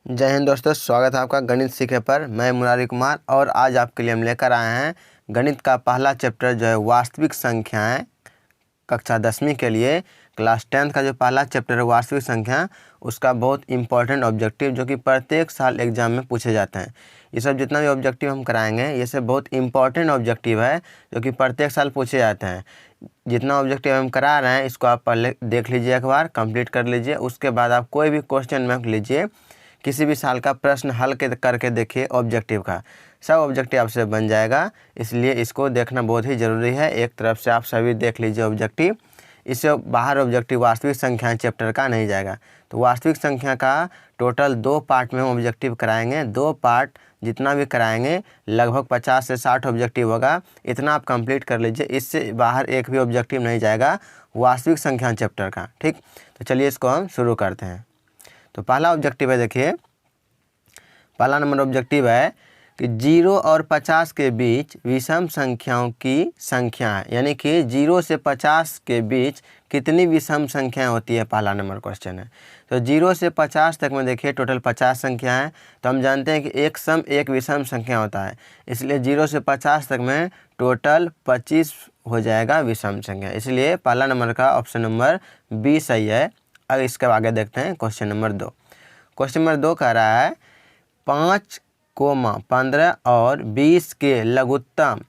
जय हिंद दोस्तों, स्वागत है आपका गणित सीखे पर। मैं मुरारी कुमार और आज आपके लिए हम लेकर आए हैं गणित का पहला चैप्टर जो है वास्तविक संख्याएं। कक्षा 10वीं के लिए क्लास 10th का जो पहला चैप्टर है वास्तविक संख्या, उसका बहुत इंपॉर्टेंट ऑब्जेक्टिव जो कि प्रत्येक साल एग्जाम में पूछे जाते हैं। ये सब जितना भी ऑब्जेक्टिव हम कराएंगे ये सब बहुत इंपॉर्टेंट ऑब्जेक्टिव है जो कि प्रत्येक साल पूछे जाते हैं। जितना ऑब्जेक्टिव हम करा रहे हैं इसको आप पहले देख लीजिए, एक बार कंप्लीट कर लीजिए। उसके बाद आप कोई भी क्वेश्चन बैंक लीजिए, किसी भी साल का प्रश्न हल करके देखिए ऑब्जेक्टिव का, सब ऑब्जेक्टिव आपसे बन जाएगा। इसलिए इसको देखना बहुत ही ज़रूरी है। एक तरफ से आप सभी देख लीजिए ऑब्जेक्टिव, इससे बाहर ऑब्जेक्टिव वास्तविक संख्या चैप्टर का नहीं जाएगा। तो वास्तविक संख्या का टोटल 2 पार्ट में हम ऑब्जेक्टिव कराएंगे। 2 पार्ट जितना भी कराएंगे लगभग 50 से 60 ऑब्जेक्टिव होगा। इतना आप कंप्लीट कर लीजिए, इससे बाहर एक भी ऑब्जेक्टिव नहीं जाएगा वास्तविक संख्या चैप्टर का। ठीक, तो चलिए इसको हम शुरू करते हैं। तो पहला ऑब्जेक्टिव है, देखिए पहला नंबर ऑब्जेक्टिव है कि 0 और 50 के बीच विषम संख्याओं की संख्या है, यानी कि 0 से 50 के बीच कितनी विषम संख्याएं होती है, पहला नंबर क्वेश्चन है। तो 0 से 50 तक में देखिए टोटल 50 संख्या है। तो हम जानते हैं कि एक सम एक विषम संख्या होता है, इसलिए 0 से 50 तक में टोटल 25 हो जाएगा विषम संख्या। इसलिए पहला नंबर का ऑप्शन नंबर बी सही है। अब इसके आगे देखते हैं क्वेश्चन नंबर 2। क्वेश्चन नंबर 2 कह रहा है 5, 15 और 20 के लघुत्तम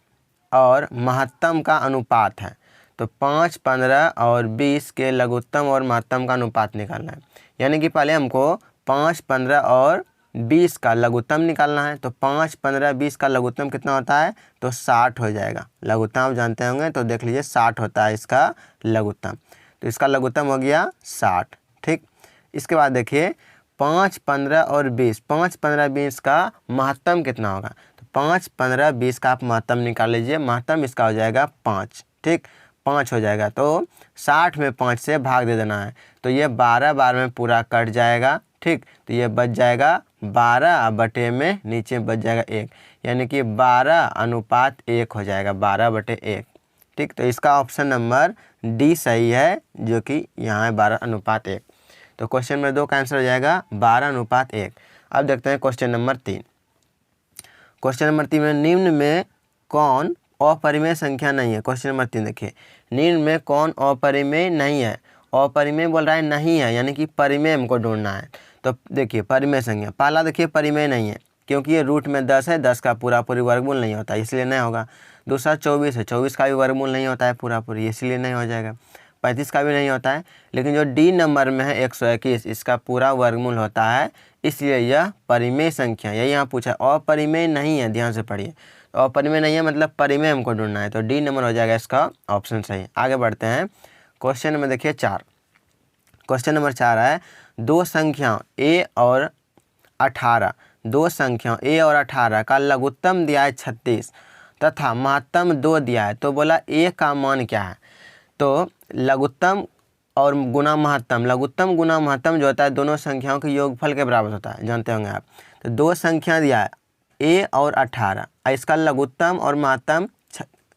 और महत्तम का अनुपात है। तो 5, 15 और 20 के लघुत्तम और महत्तम का अनुपात निकालना है। यानी कि पहले हमको 5, 15 और 20 का लघुत्तम निकालना है। तो 5, 15, 20 का लघुत्तम कितना होता है, तो 60 हो जाएगा। लघुत्तम आप जानते होंगे, तो देख लीजिए 60 होता है इसका लघुत्तम। तो इसका लघुत्तम हो गया 60। ठीक, इसके बाद देखिए 5, 15 और 20, 5, 15, 20 का महत्तम कितना होगा। तो 5, 15, 20 का आप महत्तम निकाल लीजिए। महत्तम इसका हो जाएगा 5। ठीक, 5 हो जाएगा। तो 60 में 5 से भाग दे देना है। तो ये 12 बार में पूरा कट जाएगा। ठीक, तो ये बच जाएगा 12 बटे में नीचे बच जाएगा 1, यानी कि 12:1 हो जाएगा, 12/1। ठीक, तो इसका ऑप्शन नंबर डी सही है, जो कि यहाँ है 12:1। तो क्वेश्चन नंबर 2 का आंसर हो जाएगा 12:1। अब देखते हैं क्वेश्चन नंबर 3। क्वेश्चन नंबर 3 में निम्न में कौन अपरिमेय संख्या नहीं है। क्वेश्चन नंबर 3 देखिए, निम्न में कौन अपरिमेय नहीं है। अपरिमेय बोल रहा है नहीं है, यानी कि परिमेय हमको ढूंढना है। तो देखिए परिमेय संख्या, पहला देखिए परिमेय नहीं है क्योंकि ये रूट में 10 है, 10 का पूरा वर्गमूल नहीं होता, इसलिए नहीं होगा। दूसरा 24 है, 24 का भी वर्गमूल नहीं होता है पूरा, इसलिए नहीं हो जाएगा। 35 का भी नहीं होता है। लेकिन जो डी नंबर में है 121, इसका पूरा वर्गमूल होता है, इसलिए यह परिमेय संख्या। यही यहाँ पूछा, अपरिमेय नहीं है, ध्यान से पढ़िए। तो अपरिमेय नहीं है मतलब परिमेय हमको ढूंढना है, तो डी नंबर हो जाएगा इसका ऑप्शन सही। आगे बढ़ते हैं क्वेश्चन नंबर देखिए 4। क्वेश्चन नंबर 4 है 2 संख्याओं a और 18, 2 संख्याओं a और 18 का लघुत्तम दिया है 36 तथा महत्तम 2 दिया है। तो बोला a का मान क्या है। तो लघुत्तम और गुना महत्तम, लघुत्तम गुना महत्तम जो होता है दोनों संख्याओं के योगफल के बराबर होता है, जानते होंगे आप। तो 2 संख्या दिया है a और 18, इसका लघुत्तम और महत्तम,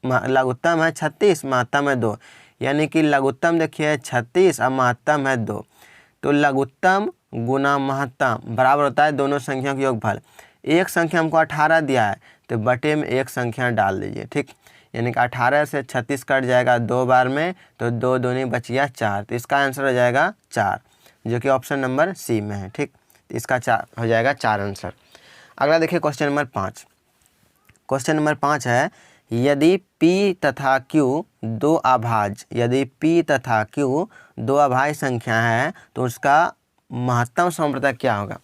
लघुत्तम है 36, महत्तम है 2, यानी कि लघुत्तम देखिए 36 और महत्तम है 2। तो लघुत्तम गुना महत्तम बराबर होता है दोनों संख्याओं के योगफल। एक संख्या हमको 18 दिया है, तो बटे में एक संख्या डाल दीजिए। ठीक, यानी कि 18 से 36 कट जाएगा 2 बार में, तो 2 दूनी बच गया 4। तो इसका आंसर हो जाएगा 4, जो कि ऑप्शन नंबर सी में है। ठीक, तो इसका 4 हो जाएगा 4 आंसर। अगला देखिए क्वेश्चन नंबर 5। क्वेश्चन नंबर 5 है यदि P तथा Q दो अभाज्य, यदि P तथा Q दो अभाज्य संख्या है तो उसका महत्तम समवर्तक क्या होगा।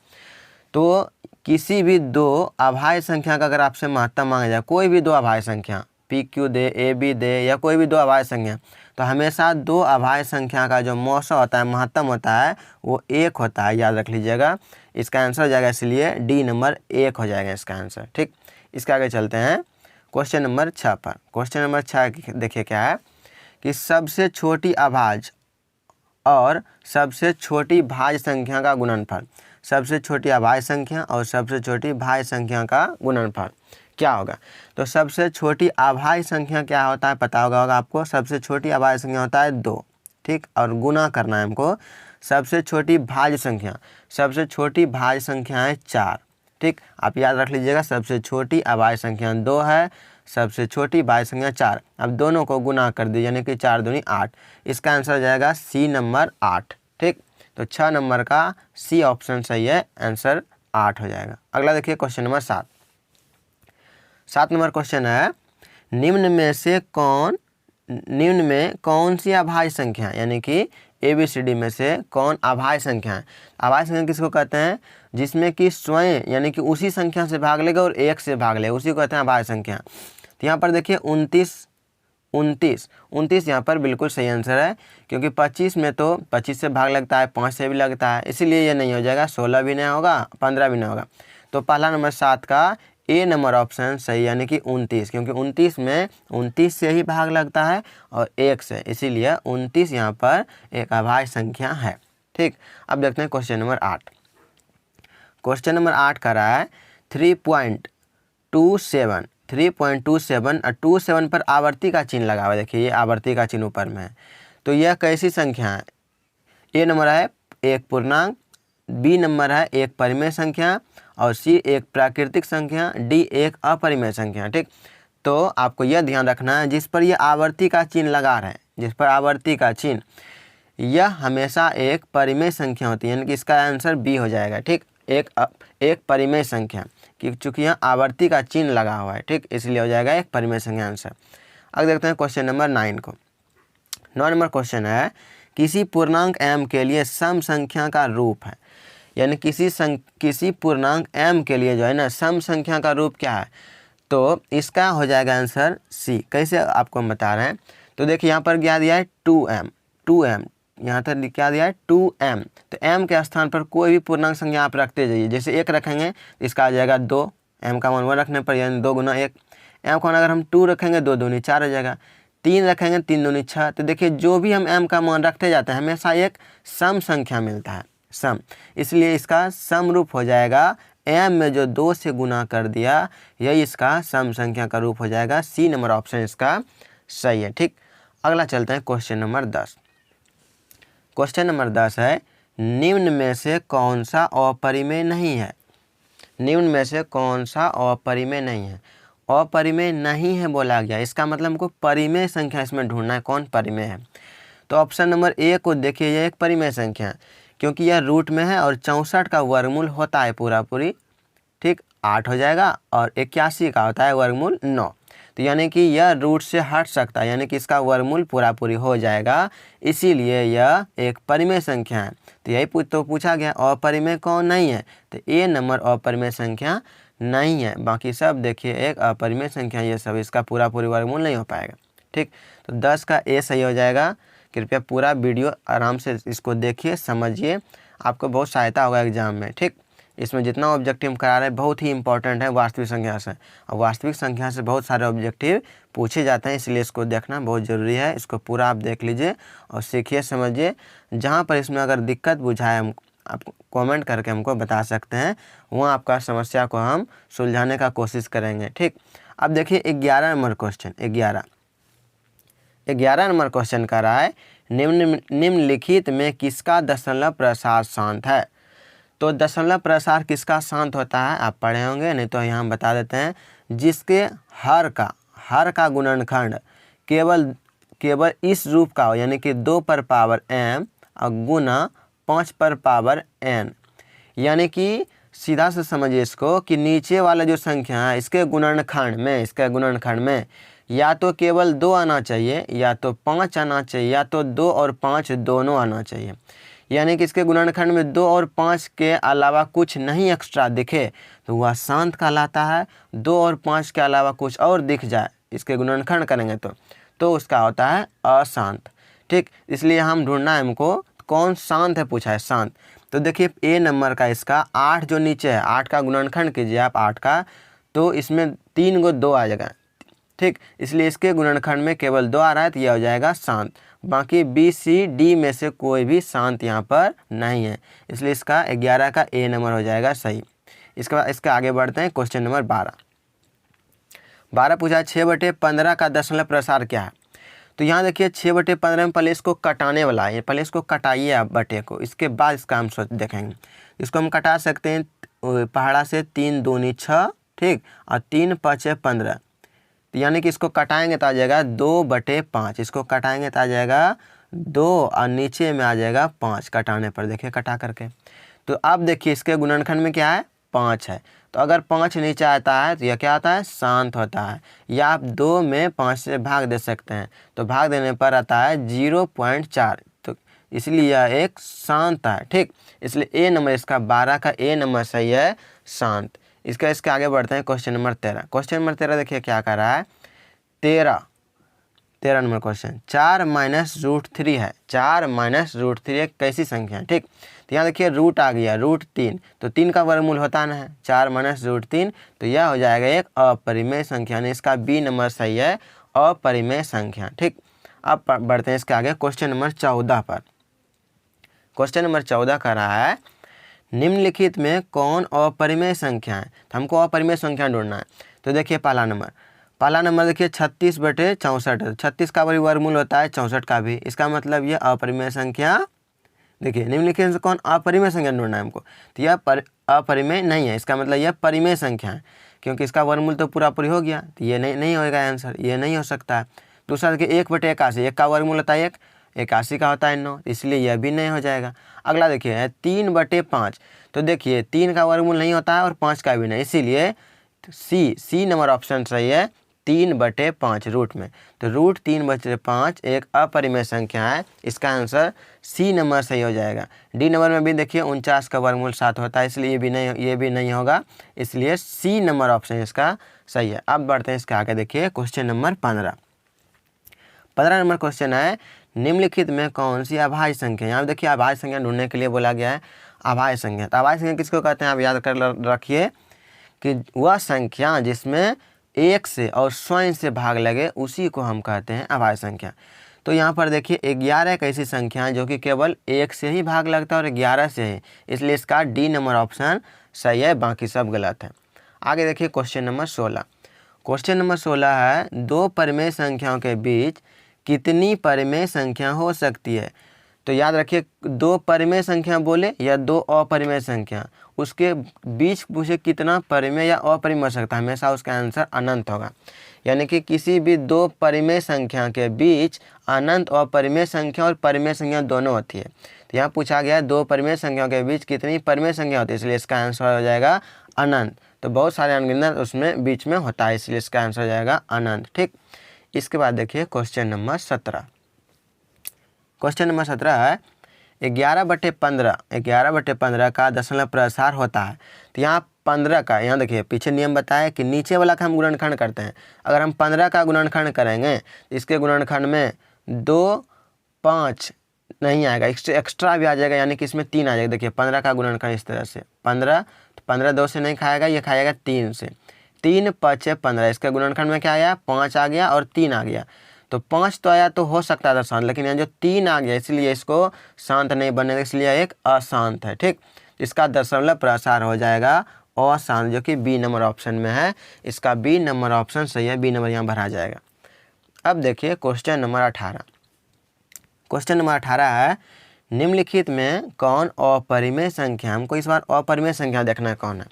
तो किसी भी 2 अभाज्य संख्या का अगर आपसे महत्तम मांगा जाए, कोई भी 2 अभाज्य संख्या पी क्यू दे, ए बी दे, या कोई भी 2 अभाज्य संख्या, तो हमेशा 2 अभाज्य संख्या का जो मौसा होता है, महत्तम होता है, वो 1 होता है, याद रख लीजिएगा। इसका आंसर हो जाएगा, इसलिए डी नंबर 1 हो जाएगा इसका आंसर। ठीक, इसके आगे चलते हैं क्वेश्चन नंबर 6 पर। क्वेश्चन नंबर 6 देखिए क्या है कि सबसे छोटी अभाज्य और सबसे छोटी भाज्य संख्या का गुणनफल, सबसे छोटी अभाज्य संख्या और सबसे छोटी भाज्य संख्या का गुणनफल क्या होगा। तो सबसे छोटी अभाज्य संख्या क्या होता है, पता होगा आपको। सबसे छोटी अभाज्य संख्या होता है 2। ठीक, और गुना करना है हमको। सबसे छोटी भाज्य संख्या, सबसे छोटी भाज्य संख्या है 4। ठीक, आप याद रख लीजिएगा, सबसे छोटी अभाज्य संख्या 2 है, सबसे छोटी भाज्य संख्या 4। अब दोनों को गुना कर दीजिए, यानी कि 4 दूनी 8। इसका आंसर हो जाएगा सी नंबर 8। ठीक, तो 6 नंबर का सी ऑप्शन सही है, आंसर 8 हो जाएगा। अगला देखिए क्वेश्चन नंबर 7। 7 नंबर क्वेश्चन है, निम्न में कौन सी अभाज्य संख्या, यानी कि ABCD में से कौन अभाज्य संख्या है। अभाज्य संख्या किसको कहते हैं, जिसमें कि स्वयं यानी कि उसी संख्या से भाग लेगा और 1 से भाग लेगा, उसी को कहते हैं अभाज्य संख्या। तो यहाँ पर देखिए 29 यहाँ पर बिल्कुल सही आंसर है, क्योंकि 25 में तो 25 से भाग लगता है, 5 से भी लगता है, इसीलिए ये नहीं हो जाएगा, 16 भी नहीं होगा, 15 भी नहीं होगा। तो पहला नंबर 7 का ए नंबर ऑप्शन सही, यानी कि 29, क्योंकि 29 में 29 से ही भाग लगता है और 1 से, इसीलिए 29 यहाँ पर एक अभाज्य संख्या है। ठीक, अब देखते हैं क्वेश्चन नंबर 8। क्वेश्चन नंबर 8 का रहा है 3.27 और 27 पर आवर्ती का चिन्ह लगा हुआ है। देखिए ये आवर्ती का चिन्ह ऊपर में है, तो यह कैसी संख्या है। ए नंबर है एक पूर्णांक, बी नंबर है एक परिमेय संख्या और सी एक प्राकृतिक संख्या, डी एक अपरिमेय संख्या। ठीक, तो आपको यह ध्यान रखना है, जिस पर यह आवर्ती का चिन्ह लगा रहे हैं, जिस पर आवर्ती का चिन्ह, यह हमेशा एक परिमेय संख्या होती है, यानी कि इसका आंसर बी हो जाएगा। ठीक, एक परिमेय संख्या, कि चूँकि यहाँ आवर्ती का चिन्ह लगा हुआ है। ठीक, इसलिए हो जाएगा एक परिमेय संख्या आंसर। अब देखते हैं क्वेश्चन नंबर 9 को। 9 नंबर क्वेश्चन है, किसी पूर्णांक m के लिए सम संख्या का रूप है, यानी किसी पूर्णांक m के लिए जो है ना सम संख्या का रूप क्या है, तो इसका हो जाएगा आंसर सी। कैसे आपको हम बता रहे हैं, तो देखिए यहाँ पर क्या दिया है 2m, यहाँ तक क्या दिया है 2m। तो m के स्थान पर कोई भी पूर्णांक संख्या आप रखते जाइए, जैसे 1 रखेंगे तो इसका आ जाएगा 2, m का मान 1 रखने पर यानी 2 गुना 1। m का मान अगर हम 2 रखेंगे 2 दूनी 4 हो जाएगा, 3 रखेंगे 3 दूनी 6। तो देखिए जो भी हम m का मान रखते जाते हैं हमेशा एक सम संख्या मिलता है, सम, इसलिए इसका सम रूप हो जाएगा m में जो 2 से गुना कर दिया, यही इसका सम संख्या का रूप हो जाएगा। सी नंबर ऑप्शन इसका सही है। ठीक, अगला चलते हैं क्वेश्चन नंबर 10। क्वेश्चन नंबर 10 है, निम्न में से कौन सा अपरिमेय नहीं है। निम्न में से कौन सा अपरिमेय नहीं है। अपरिमेय नहीं है बोला गया, इसका मतलब हमको परिमेय संख्या इसमें ढूंढना है, कौन परिमेय है। तो ऑप्शन नंबर ए को देखिए, यह एक परिमेय संख्या है, क्योंकि यह रूट में है और 64 का वर्गमूल होता है पूरी। ठीक, 8 हो जाएगा और 81 का होता है वर्गमूल 9। तो यानी कि यह रूट से हट सकता है, यानी कि इसका वर्गमूल पूरी हो जाएगा, इसीलिए यह एक परिमेय संख्या है। तो यही पूछा गया अपरिमेय कौन नहीं है, तो ए नंबर अपरिमेय संख्या नहीं है। बाकी सब देखिए एक अपरिमेय संख्या, ये सब इसका पूरी वर्गमूल नहीं हो पाएगा। ठीक, तो 10 का ए सही हो जाएगा। कृपया पूरा वीडियो आराम से इसको देखिए, समझिए, आपको बहुत सहायता होगा एग्जाम में। ठीक, इसमें जितना ऑब्जेक्टिव करा रहे हैं बहुत ही इंपॉर्टेंट है वास्तविक संख्या से, और वास्तविक संख्या से बहुत सारे ऑब्जेक्टिव पूछे जाते हैं, इसलिए इसको देखना बहुत ज़रूरी है। इसको पूरा आप देख लीजिए और सीखिए, समझिए। जहाँ पर इसमें अगर दिक्कत बुझाए हम आप कमेंट करके हमको बता सकते हैं, वहाँ आपका समस्या को हम सुलझाने का कोशिश करेंगे। ठीक, अब देखिए 11 नंबर क्वेश्चन। 11 नंबर क्वेश्चन का रहा है, निम्नलिखित में किसका दशमलव प्रसार शांत है। तो दशमलव प्रसार किसका शांत होता है आप पढ़े होंगे, नहीं तो यहाँ बता देते हैं, जिसके हर का गुणनखंड केवल इस रूप का हो, यानी कि 2 पर पावर m और गुना 5 पर पावर n। यानी कि सीधा से समझिए इसको कि नीचे वाला जो संख्या है इसके गुणनखंड में या तो केवल 2 आना चाहिए, या तो 5 आना चाहिए, या तो 2 और 5 दोनों आना चाहिए। यानी कि इसके गुणनखंड में 2 और 5 के अलावा कुछ नहीं एक्स्ट्रा दिखे तो वह शांत कहलाता है। 2 और 5 के अलावा कुछ और दिख जाए इसके गुणनखंड करेंगे तो उसका होता है अशांत। ठीक, इसलिए हम ढूंढना है हमको कौन शांत है, पूछा है शांत। तो देखिए ए नंबर का इसका 8 जो नीचे है, 8 का गुणनखंड कीजिए आप 8 का, तो इसमें 3 को 2 आ जाएगा। ठीक, इसलिए इसके गुणनखंड में केवल 2 आ रहा है, तो यह हो जाएगा शांत। बाकी बी सी डी में से कोई भी शांत यहाँ पर नहीं है, इसलिए इसका 11 का ए नंबर हो जाएगा सही। इसके बाद इसके आगे बढ़ते हैं क्वेश्चन नंबर 12 पूछा 6/15 का दशमलव प्रसार क्या है। तो यहाँ देखिए 6/15 में पहले इसको कटाने वाला है, पहले इसको कटाइए आप बटे को, इसके बाद इसका हम सोच देखेंगे। इसको हम कटा सकते हैं पहाड़ा से, 3 दूनी 6, ठीक, और 3 5 15। तो यानी कि इसको कटाएंगे तो आ जाएगा 2/5, इसको कटाएंगे तो आ जाएगा 2 और नीचे में आ जाएगा 5 कटाने पर, देखिए कटा करके। तो अब देखिए इसके गुणनखंड में क्या है, 5 है। तो अगर 5 नीचे आता है तो यह क्या आता है, शांत होता है। या आप 2 में 5 से भाग दे सकते हैं, तो भाग देने पर आता है 0.4, तो इसलिए यह एक शांत है, ठीक। इसलिए ए नंबर इसका 12 का ए नंबर सही है, शांत। इसके आगे बढ़ते हैं क्वेश्चन नंबर 13। क्वेश्चन नंबर 13 देखिए क्या कर रहा है, 13 नंबर क्वेश्चन, 4 - √3 है। 4 - √3 एक कैसी संख्या है, ठीक। तो यहाँ देखिए रूट आ गया, √3, तो 3 का वर्गमूल होता ना है, 4 - √3, तो यह हो जाएगा एक अपरिमेय संख्या, यानी इसका बी नंबर सही है, अपरिमेय संख्या, ठीक। अब बढ़ते हैं इसके आगे क्वेश्चन नंबर 14 पर। क्वेश्चन नंबर 14 कर रहा है, निम्नलिखित में कौन अपरिमेय संख्या है। तो हमको अपरिमेय संख्या ढूंढना है। तो देखिए पहला नंबर देखिए 36/64 है। 36 का भी वर्गमूल होता है 64 का भी, इसका मतलब ये अपरिमेय संख्या। देखिए निम्नलिखित से कौन अपरिमेय संख्या ढूंढना है हमको, तो यह अपरिमेय नहीं है, इसका मतलब यह परिमेय संख्या है, क्योंकि इसका वर्गमूल तो पूरा हो गया, तो ये नहीं होगा आंसर, ये नहीं हो सकता है। दूसरा देखिए 1/81, 1 का वर्गमूल होता है 1, 81 का होता है 9, इसलिए यह भी नहीं हो जाएगा। अगला देखिए 3/5, तो देखिए 3 का वर्गमूल नहीं होता है और 5 का भी नहीं, इसीलिए सी नंबर ऑप्शन सही है, 3/5 रूट में। तो √3/5 एक अपरिमेय संख्या है, इसका आंसर सी नंबर सही हो जाएगा। डी नंबर में भी देखिए 49 का वर्गमूल 7 होता है, इसलिए ये भी नहीं होगा, इसलिए सी नंबर ऑप्शन इसका सही है। अब बढ़ते हैं इसके आगे, देखिए क्वेश्चन नंबर 15 नंबर क्वेश्चन है, निम्नलिखित में कौन सी अभाज्य संख्या। यहाँ देखिए अभाज्य संख्या ढूंढने के लिए बोला गया है, अभाज्य संख्या। तो अभाज्य संख्या किसको कहते हैं, आप याद कर रखिए कि वह संख्या जिसमें 1 से और स्वयं से भाग लगे उसी को हम कहते हैं अभाज्य संख्या। तो यहाँ पर देखिए 11 एक ऐसी संख्या है जो कि केवल 1 से ही भाग लगता है और 11 से ही, इसलिए इसका डी नंबर ऑप्शन सही है, बाकी सब गलत है। आगे देखिए क्वेश्चन नंबर 16। क्वेश्चन नंबर 16 है, 2 परिमेय संख्याओं के बीच कितनी परिमेय संख्या हो सकती है। तो याद रखिए 2 परिमेय संख्या बोले या 2 अपरिमेय संख्या, उसके बीच पूछे कितना परिमेय या अपरिमेय हो सकता है, हमेशा उसका आंसर अनंत होगा। यानी कि किसी भी 2 परिमेय संख्या के बीच अनंत अपरिमेय संख्या और परिमेय संख्या दोनों होती है। तो यहाँ पूछा गया 2 परिमेय संख्याओं के बीच कितनी परिमेय संख्या होती है, इसलिए इसका आंसर हो जाएगा अनंत। तो बहुत सारे अनगिनत उसमें बीच में होता है, इसलिए इसका आंसर हो जाएगा अनंत, ठीक। इसके बाद देखिए क्वेश्चन नंबर 17। क्वेश्चन नंबर 17 है, 11/15 का दशमलव प्रसार होता है। तो यहाँ 15 का, यहाँ देखिए पीछे नियम बताया कि नीचे वाला का हम गुणनखंड करते हैं। अगर हम 15 का गुणनखंड करेंगे तो इसके गुणनखंड में 2 5 नहीं आएगा, एक्स्ट्रा भी आ जाएगा, यानी कि इसमें 3 आ जाएगा। देखिए 15 का गुणनखंड इस तरह से, 15 तो 15 2 से नहीं खाएगा, ये खाएगा 3 से, 3 5 15, इसके गुणनखंड में क्या आया, 5 आ गया और 3 आ गया। तो 5 तो आया तो हो सकता था शांत, लेकिन यहाँ जो 3 आ गया इसलिए इसको शांत नहीं बनेगा, इसलिए एक अशांत है, ठीक। इसका दशमलव प्रसार हो जाएगा अशांत, जो कि बी नंबर ऑप्शन में है, इसका बी नंबर ऑप्शन सही है, बी नंबर यहाँ भरा जाएगा। अब देखिए क्वेश्चन नंबर 18। क्वेश्चन नंबर 18 है, निम्नलिखित में कौन अपरिमेय संख्या, हमको इस बार अपरिमेय संख्या देखना है कौन है।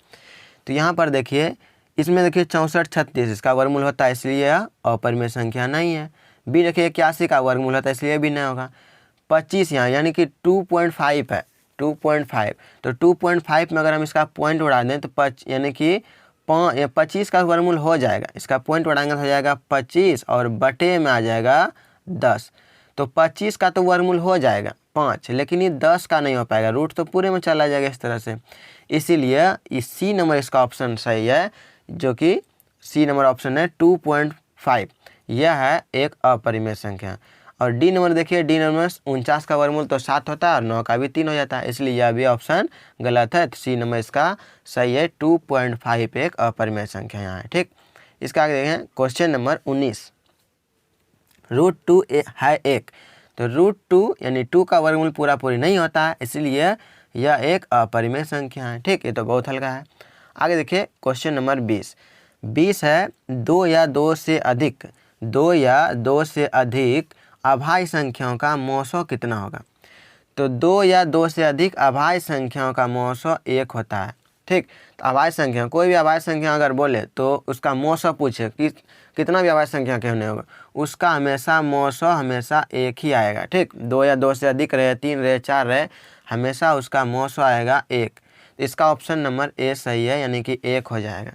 तो यहाँ पर देखिए इसमें देखिए 64 36 इसका वर्गमूल होता है, इसलिए यह अपरिमेय संख्या नहीं है। बी देखिए 81 का वर्गमूल होता है, इसलिए भी नहीं होगा। 25 यहाँ यानी कि 2.5 है, 2.5, तो 2.5 में अगर हम इसका पॉइंट उड़ा दें तो यानी कि 25 का वर्गमूल हो जाएगा, इसका पॉइंट उड़ाएंगे तो हो जाएगा 25 और बटे में आ जाएगा 10। तो 25 का तो वर्गमूल हो जाएगा 5, लेकिन ये 10 का नहीं हो पाएगा, रूट तो पूरे में चला जाएगा इस तरह से, इसीलिए इस सी नंबर इसका ऑप्शन सही है, जो कि सी नंबर ऑप्शन है 2.5, यह है एक अपरिमेय संख्या। और डी नंबर देखिए, डी नंबर 49 का वर्गमूल तो 7 होता है और 9 का भी 3 हो जाता है, इसलिए यह भी ऑप्शन गलत है। तो सी नंबर इसका सही है, 2.5 एक अपरिमेय संख्या यहाँ है, ठीक। इसका आगे देखें क्वेश्चन नंबर 19। √2 है 1, तो √2 यानी 2 का वर्गमूल पूरी नहीं होता है, इसलिए यह एक अपरिमेय संख्या है, ठीक। ये तो बहुत हल्का है। आगे देखिए क्वेश्चन नंबर 20 है, 2 या 2 से अधिक 2 या 2 से अधिक अभाज्य संख्याओं का मौसो कितना होगा। तो 2 या 2 से अधिक अभाज्य संख्याओं का मौसो 1 होता है। ठीक, तो अभाज्य संख्या, कोई भी अभाज्य संख्या अगर बोले तो उसका मौसो पूछे कि कितना भी अभाज्य संख्या क्यों नहीं होगा, उसका हमेशा मौसो हमेशा 1 ही आएगा। ठीक, 2 या 2 से अधिक रहे, 3 रहे, 4 रहे, हमेशा उसका मौसो आएगा 1। इसका ऑप्शन नंबर ए सही है, यानी कि 1 हो जाएगा।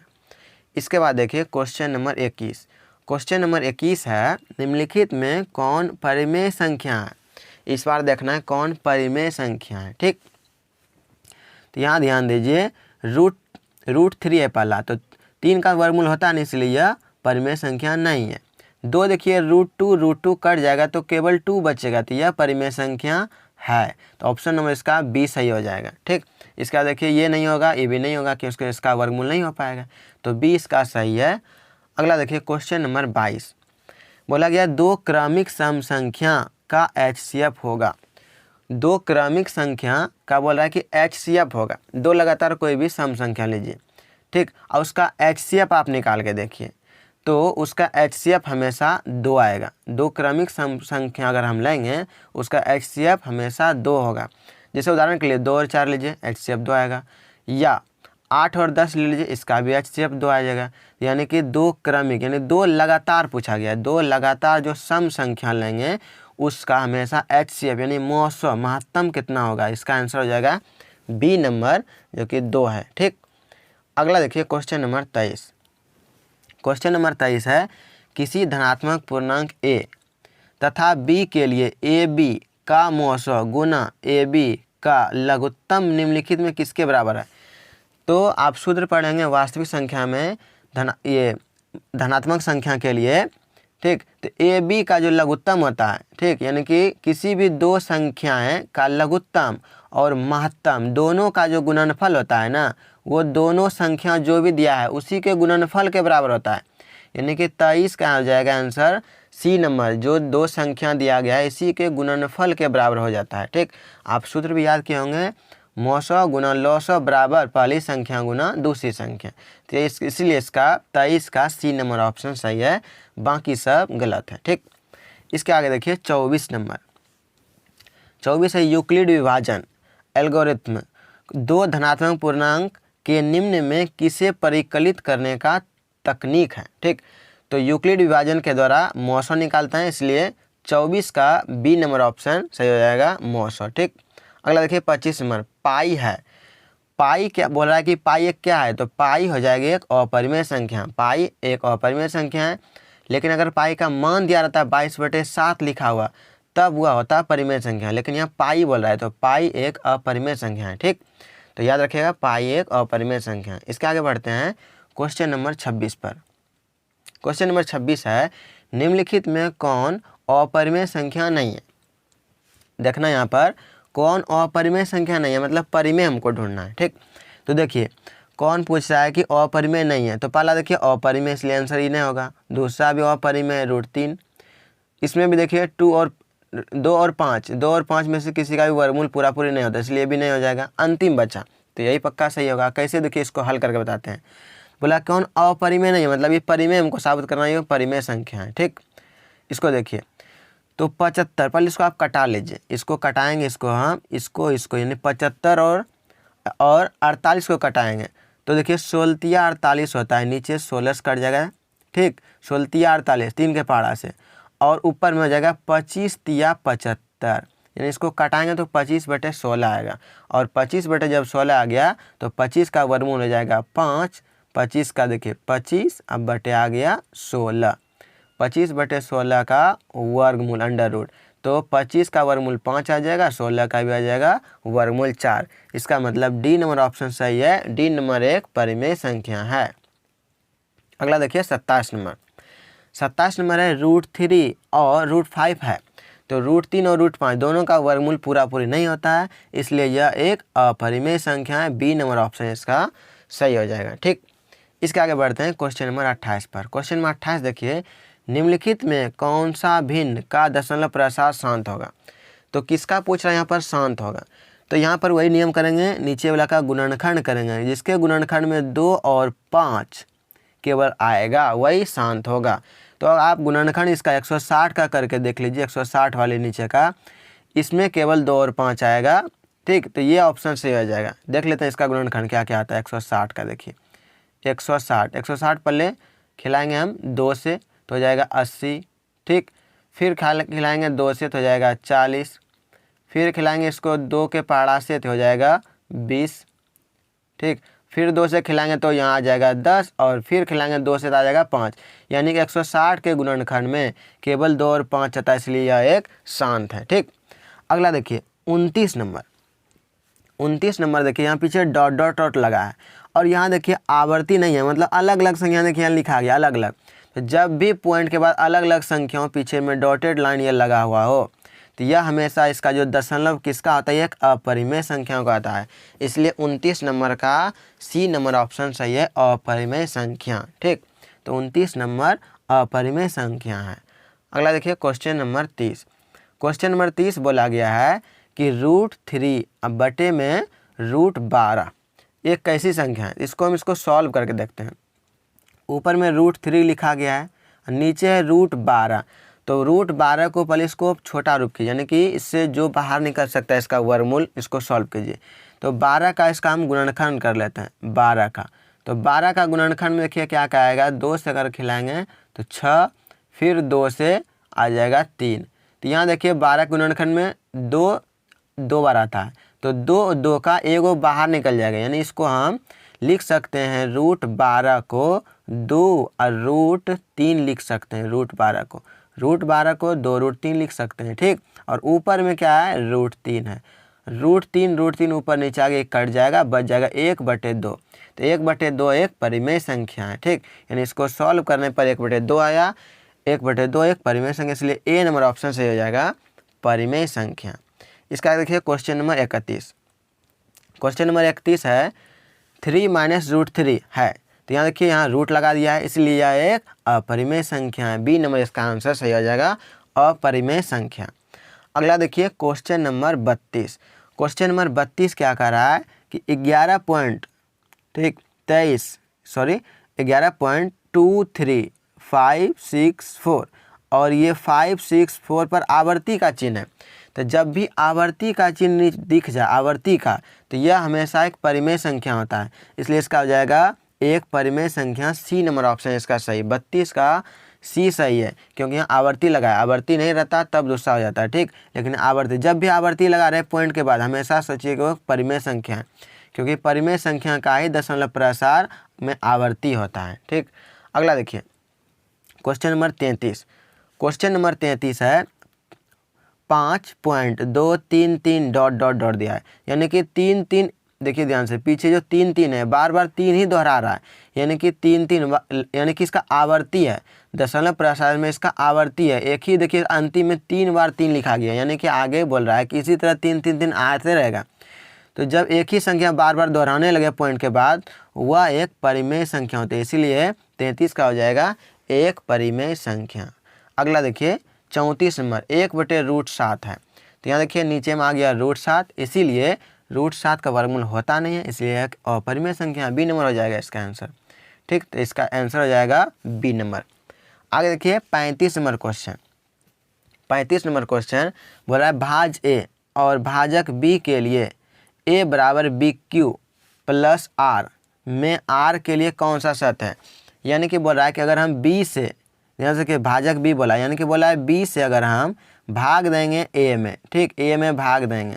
इसके बाद देखिए क्वेश्चन नंबर 21। क्वेश्चन नंबर 21 है, निम्नलिखित में कौन परिमेय संख्या है। इस बार देखना है कौन परिमेय संख्या है। ठीक, तो यहाँ ध्यान दीजिए, रूट 3 है पहला, तो 3 का वर्गमूल होता नहीं, इसलिए यह परिमेय संख्या नहीं है। 2 देखिए रूट टू कट जाएगा तो केवल 2 बचेगा, तो यह परिमेय संख्या है। तो ऑप्शन नंबर इसका बी सही हो जाएगा। ठीक, इसका देखिए ये नहीं होगा, ये भी नहीं होगा कि उसके इसका वर्गमूल नहीं हो पाएगा, तो बी इसका सही है। अगला देखिए क्वेश्चन नंबर 22। बोला गया 2 क्रमिक सम संख्या का HCF होगा। 2 क्रमिक संख्या का बोल रहा है कि HCF होगा। 2 लगातार कोई भी सम संख्या लीजिए, ठीक, और उसका HCF आप निकाल के देखिए, तो उसका HCF हमेशा 2 आएगा। 2 क्रमिक सम संख्या अगर हम लेंगे, उसका HCF हमेशा 2 होगा। जैसे उदाहरण के लिए 2 और 4 लीजिए, HCF 2 आएगा, या 8 और 10 ले लीजिए, इसका भी HCF 2 आ जाएगा। यानी कि 2 क्रमिक यानी 2 लगातार पूछा गया, 2 लगातार जो सम संख्या लेंगे उसका हमेशा HCF यानी मौसो महत्तम कितना होगा, इसका आंसर हो जाएगा बी नंबर, जो कि 2 है। ठीक, अगला देखिए क्वेश्चन नंबर 23। क्वेश्चन नंबर 23 है, किसी धनात्मक पूर्णांक a तथा b के लिए AB का मौसो गुना AB का लघुत्तम निम्नलिखित में किसके बराबर है। तो आप सूत्र पढ़ेंगे वास्तविक संख्या में ये धनात्मक संख्या के लिए। ठीक, तो AB का जो लघुत्तम होता है, ठीक, यानी कि किसी भी 2 संख्याएं का लघुत्तम और महत्तम दोनों का जो गुणनफल होता है ना, वो दोनों संख्या जो भी दिया है उसी के गुणनफल के बराबर होता है। यानी कि 23 का हो जाएगा आंसर सी नंबर, जो 2 संख्या दिया गया है इसी के गुणनफल के बराबर हो जाता है। ठीक, आप सूत्र भी याद किए होंगे, मौसो गुना लौसो बराबर पहली संख्या गुना दूसरी संख्या। तो इसलिए इसका 23 का सी नंबर ऑप्शन सही है, बाकी सब गलत है। ठीक, इसके आगे देखिए 24 नंबर। 24 है, यूक्लिड विभाजन एल्गोरिथम 2 धनात्मक पूर्णांक के निम्न में किसे परिकलित करने का तकनीक है। ठीक, तो यूक्लिड विभाजन के द्वारा मौसो निकालते हैं, इसलिए 24 का बी नंबर ऑप्शन सही हो जाएगा, मौसो। ठीक, अगला देखिए 25 नंबर, पाई है। पाई क्या बोल रहा है कि पाई एक क्या है, तो पाई हो जाएगी एक अपरिमेय संख्या। पाई एक अपरिमेय संख्या है, लेकिन अगर पाई का मान दिया रहता है 22/7 लिखा हुआ, तब वह होता है परिमेय संख्या, लेकिन यहाँ पाई बोल रहा है, तो पाई एक अपरिमेय संख्या है। ठीक, तो याद रखिएगा पाई एक अपरिमेय संख्या है। इसके आगे बढ़ते हैं क्वेश्चन नंबर 26 पर। क्वेश्चन नंबर 26 है, निम्नलिखित में कौन अपरिमेय संख्या नहीं है। देखना यहाँ पर कौन अपरिमेय संख्या नहीं है, मतलब परिमेय हमको ढूंढना है। ठीक, तो देखिए कौन पूछ रहा है कि अपरिमेय नहीं है, तो पहला देखिए अपरिमेय, इसलिए आंसर ही नहीं होगा। दूसरा भी अपरिमेय, √3। इसमें भी देखिए 2 और 5 में से किसी का भी वर्गमूल पूरा नहीं होता, इसलिए भी नहीं हो जाएगा। अंतिम बचा, तो यही पक्का सही होगा। कैसे, देखिए इसको हल करके बताते हैं। बोला कौन अपरिमेय नहीं है, मतलब ये परिमेय हमको साबित करना है, ये परिमेय संख्या है। ठीक, इसको देखिए, तो 75, पहले इसको आप कटा लीजिए, इसको कटाएंगे, इसको हम इसको यानी 75 और 48 को कटाएंगे, तो देखिए 16 48 होता है, नीचे 16 से कट जाएगा। ठीक, 16 48 3 के पहाड़ा से, और ऊपर में हो जाएगा 25 तिया 75, यानी इसको कटाएंगे तो 25/16 आएगा, और 25 जब 16 आ गया तो 25 का वर्गमूल हो जाएगा 5। 25 का देखिए 25, अब बटे आ गया 16, 25/16 का वर्गमूल √ तो 25 का वर्गमूल 5 आ जाएगा, 16 का भी आ जाएगा वर्गमूल 4। इसका मतलब डी नंबर ऑप्शन सही है, डी नंबर एक परिमेय संख्या है। अगला देखिए 27 नंबर। 27 नंबर है √3 और √5 है, तो √3 और √5 दोनों का वर्गमूल पूरी नहीं होता है, इसलिए यह एक अपरिमेय संख्या है। बी नंबर ऑप्शन इसका सही हो जाएगा। ठीक, इसके आगे बढ़ते हैं क्वेश्चन नंबर 28 पर। क्वेश्चन नंबर 28 देखिए, निम्नलिखित में कौन सा भिन्न का दशमलव प्रसार शांत होगा। तो किसका पूछ रहा है यहाँ पर, शांत होगा। तो यहाँ पर वही नियम करेंगे, नीचे वाला का गुणनखंड करेंगे, जिसके गुणनखंड में 2 और 5 केवल आएगा वही शांत होगा। तो आप गुणनखंड इसका 160 का करके देख लीजिए, 160 वाले नीचे का, इसमें केवल 2 और 5 आएगा। ठीक, तो ये ऑप्शन सही हो जाएगा। देख लेते हैं इसका गुणनखंड क्या क्या आता है 160 का। देखिए 160 पल्ले खिलाएंगे हम 2 से तो हो जाएगा 80। ठीक, फिर खिलाएंगे 2 से तो हो जाएगा 40। फिर खिलाएंगे इसको 2 के पहाड़ा से तो हो जाएगा 20। ठीक, फिर 2 से खिलाएंगे तो यहाँ आ जाएगा 10, और फिर खिलाएंगे 2 से तो आ जाएगा 5। यानी कि 160 के गुणनखंड में केवल 2 और 5 आता है, इसलिए यह एक शांत है। ठीक, अगला देखिए 29 नंबर। 29 नंबर देखिए यहाँ पीछे डॉट डॉट डॉट लगा है, और यहाँ देखिए आवर्ती नहीं है, मतलब अलग अलग संख्या देखिए यहाँ लिखा गया अलग अलग। तो जब भी पॉइंट के बाद अलग अलग संख्याओं पीछे में डॉटेड लाइन ये लगा हुआ हो, तो यह हमेशा इसका जो दशमलव किसका होता है, एक अपरिमेय संख्याओं का आता है। इसलिए 29 नंबर का सी नंबर ऑप्शन सही है, अपरिमेय संख्या। ठीक, तो 29 नंबर अपरिमेय संख्या है। अगला देखिए क्वेश्चन नंबर 30। क्वेश्चन नंबर 30 बोला गया है कि √3 अब बटे में √12 एक कैसी संख्या है। इसको सॉल्व करके देखते हैं। ऊपर में √3 लिखा गया है, नीचे है √12। तो √12 को पहले इसको छोटा रूप कीजिए, यानी कि इससे जो बाहर निकल सकता है इसका वर्गमूल, इसको सॉल्व कीजिए। तो 12 का इसका हम गुणनखंड कर लेते हैं 12 का। तो 12 का गुणनखंड में देखिए क्या क्या आएगा, 2 से अगर खिलाएंगे तो 6, फिर 2 से आ जाएगा 3। तो यहाँ देखिए 12 के गुणनखंड में 2 बार आता है, तो 2 का एगो बाहर निकल जाएगा, यानी इसको हम लिख सकते हैं √12 को 2 और √3 लिख सकते हैं। √12 को 2 √3 लिख सकते हैं। ठीक, और ऊपर में क्या है, √3 है। √3 ऊपर नीचे आगे कट जाएगा, बच जाएगा 1/2। तो 1/2 एक परिमेय संख्या है। ठीक, यानी इसको सॉल्व करने पर 1/2 आया। 1/2 एक परिमेय संख्या, इसलिए ए नंबर ऑप्शन सही हो जाएगा, परिमेय संख्या। इसका देखिए क्वेश्चन नंबर 31। क्वेश्चन नंबर 31 है 3 - √3 है। तो यहाँ देखिए यहाँ रूट लगा दिया है, इसलिए यह एक अपरिमेय संख्या है। बी नंबर इसका आंसर सही हो जाएगा, अपरिमेय संख्या। अगला देखिए क्वेश्चन नंबर 32। क्वेश्चन नंबर 32 क्या कह रहा है कि 11.23564 और ये 564 पर आवर्ती का चिन्ह है। तो जब भी आवर्ती का चिन्ह दिख जाए आवर्ती का, तो यह हमेशा एक परिमेय संख्या होता है, इसलिए इसका हो जाएगा एक परिमेय संख्या। सी नंबर ऑप्शन इसका सही, 32 का सी सही है, क्योंकि यहाँ आवर्ती लगा है। आवर्ती नहीं रहता तब दूसरा हो जाता है। ठीक, लेकिन आवर्ती जब भी आवर्ती लगा रहे पॉइंट के बाद हमेशा सोचिए कि वो परिमेय संख्या है, क्योंकि परिमेय संख्या का ही दशमलव प्रसार में आवर्ती होता है। ठीक, अगला देखिए क्वेश्चन नंबर 33। क्वेश्चन नंबर 33 है 5.233 डॉट डॉट डॉट दिया है, यानी कि 3 देखिए ध्यान से, पीछे जो 3 है बार बार 3 ही दोहरा रहा है, यानी कि 3 यानी कि इसका आवर्ती है। दशमलव प्रसार में इसका आवर्ती है। एक ही देखिए अंतिम में 3 बार 3 लिखा गया, यानी कि आगे बोल रहा है कि इसी तरह 3 आते रहेगा। तो जब एक ही संख्या बार बार दोहराने लगे पॉइंट के बाद, वह एक परिमेय संख्या होती है, इसीलिए 33 का हो जाएगा एक परिमेय संख्या। अगला देखिए 34 नंबर 1/√7 है। तो यहाँ देखिए नीचे में आ गया √7, इसीलिए √7 का वर्गमूल होता नहीं है, इसलिए एक अपरिमेय संख्या। बी नंबर हो जाएगा इसका आंसर। ठीक, तो इसका आंसर हो जाएगा बी नंबर। आगे देखिए 35 नंबर क्वेश्चन। 35 नंबर क्वेश्चन बोला है भाज ए और भाजक बी के लिए a = BQ + R में R के लिए कौन सा सत्य है। यानी कि बोल रहा है कि अगर हम B से, जैसे कि भाजक B बोला, यानी कि बोला है B से अगर हम भाग देंगे A में, ठीक, A में भाग देंगे,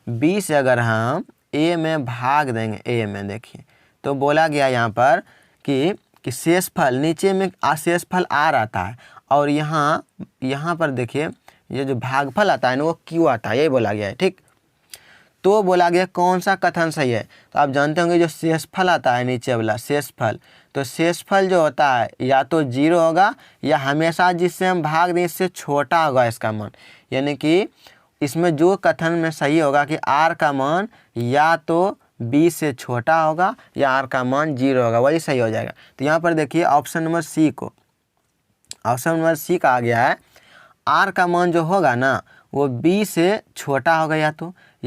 B से अगर हम A में भाग देंगे A में, देखिए तो बोला गया यहाँ पर कि शेषफल, नीचे में शेषफल R आता है, और यहाँ पर देखिए ये जो भागफल आता है ना वो Q आता है, यही बोला गया है। ठीक, तो बोला गया कौन सा कथन सही है। तो आप जानते होंगे जो शेषफल आता है नीचे वाला शेषफल, तो शेषफल जो होता है या तो 0 होगा या हमेशा जिससे हम भाग दें इससे छोटा होगा इसका मान। यानी कि इसमें जो कथन में सही होगा कि R का मान या तो B से छोटा होगा या R का मान 0 होगा, वही सही हो जाएगा। तो यहाँ पर देखिए ऑप्शन नंबर सी को, ऑप्शन नंबर सी का आ गया है R का मान जो होगा ना वो B से छोटा होगा, या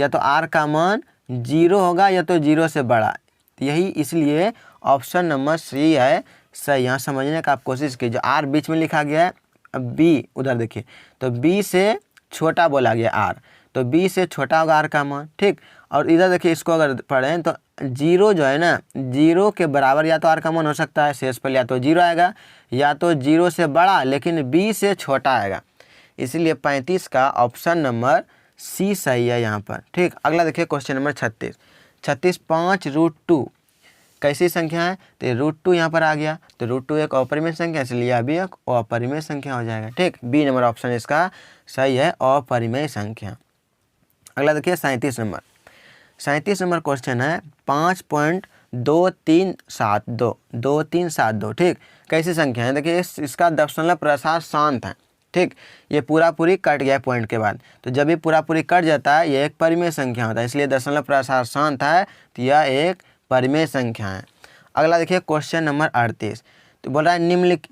तो R का मान 0 होगा या तो 0 से बड़ा। यही इसलिए ऑप्शन नंबर सी है सही। यहाँ समझने का आप कोशिश कीजिए, आर बीच में लिखा गया है, अब बी उधर देखिए, तो बी से छोटा बोला गया आर, तो बी से छोटा होगा आर का मान, ठीक। और इधर देखिए, इसको अगर पढ़ें तो जीरो जो है ना, जीरो के बराबर या तो आर का मान हो सकता है, शेष पर या तो जीरो आएगा या तो जीरो से बड़ा लेकिन बी से छोटा आएगा, इसलिए 35 का ऑप्शन नंबर सी सही है यहाँ पर, ठीक। अगला देखिए क्वेश्चन नंबर 36। 36 5√2 कैसी संख्या है, तो √2 यहाँ पर आ गया, तो √2 एक अपरिमेय संख्या, इसलिए अभी एक अपरिमेय संख्या हो जाएगा, ठीक। बी नंबर ऑप्शन इसका सही है, अपरिमेय संख्या। अगला देखिए 37 नंबर। 37 नंबर क्वेश्चन है 5.2372, ठीक। कैसी संख्या है, देखिए इसका दशमलव प्रसार शांत है, ठीक। ये पूरा पूरी कट गया पॉइंट के बाद, तो जब भी पूरा पूरी कट जाता है ये एक परिमेय संख्या होता है, इसलिए दशमलव प्रसार शांत है, तो यह एक परिमेय संख्या है। अगला देखिए क्वेश्चन नंबर 38, तो बोल रहा है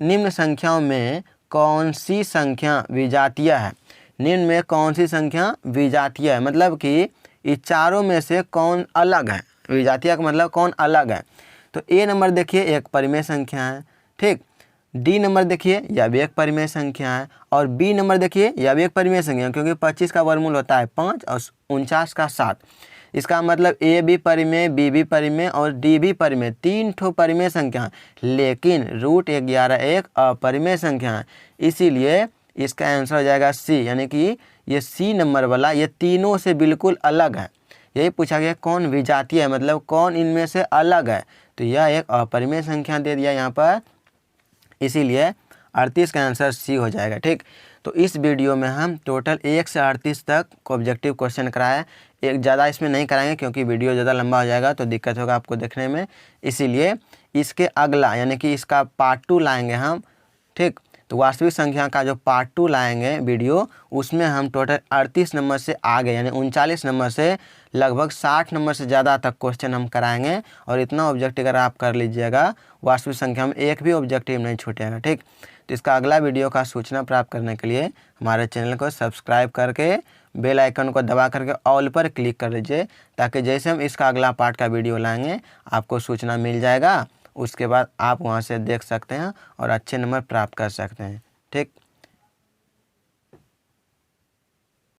निम्न संख्याओं में कौन सी संख्या विजातीय है। निम्न में कौन सी संख्या विजातीय है, मतलब कि इस चारों में से कौन अलग है, विजातीय का मतलब कौन अलग है। तो ए नंबर देखिए एक परिमेय संख्या है, ठीक। डी नंबर देखिए यह भी एक परिमेय संख्या है, और बी नंबर देखिए यह भी एक परिमेय संख्या है, क्योंकि 25 का वर्गमूल होता है 5 और 49 का 7। इसका मतलब ए भी परिमेय, बी भी परिमेय और डी भी परिमेय, 3 ठो परिमेय संख्या है, लेकिन √11 एक अपरिमेय संख्या है, इसीलिए इसका आंसर हो जाएगा सी, यानी कि ये सी नंबर वाला ये तीनों से बिल्कुल अलग है। यही पूछा गया कौन विजातीय है, मतलब कौन इनमें से अलग है, तो यह एक अपरिमेय संख्या दे दिया यहाँ पर, इसीलिए 38 का आंसर सी हो जाएगा, ठीक। तो इस वीडियो में हम टोटल 1 से 38 तक को ऑब्जेक्टिव क्वेश्चन कराया, एक ज़्यादा इसमें नहीं कराएंगे क्योंकि वीडियो ज़्यादा लंबा हो जाएगा तो दिक्कत होगा आपको देखने में, इसीलिए इसके अगला यानी कि इसका पार्ट 2 लाएंगे हम, ठीक। तो वास्तविक संख्या का जो पार्ट 2 लाएंगे वीडियो, उसमें हम टोटल 38 नंबर से आगे यानी 39 नंबर से लगभग 60 नंबर से ज़्यादा तक क्वेश्चन हम कराएंगे, और इतना ऑब्जेक्टिव अगर आप कर लीजिएगा वास्तविक संख्या में एक भी ऑब्जेक्टिव नहीं छूटेगा, ठीक। तो इसका अगला वीडियो का सूचना प्राप्त करने के लिए हमारे चैनल को सब्सक्राइब करके बेल आइकन को दबा करके ऑल पर क्लिक कर लीजिए, ताकि जैसे हम इसका अगला पार्ट का वीडियो लाएंगे आपको सूचना मिल जाएगा, उसके बाद आप वहां से देख सकते हैं और अच्छे नंबर प्राप्त कर सकते हैं, ठीक।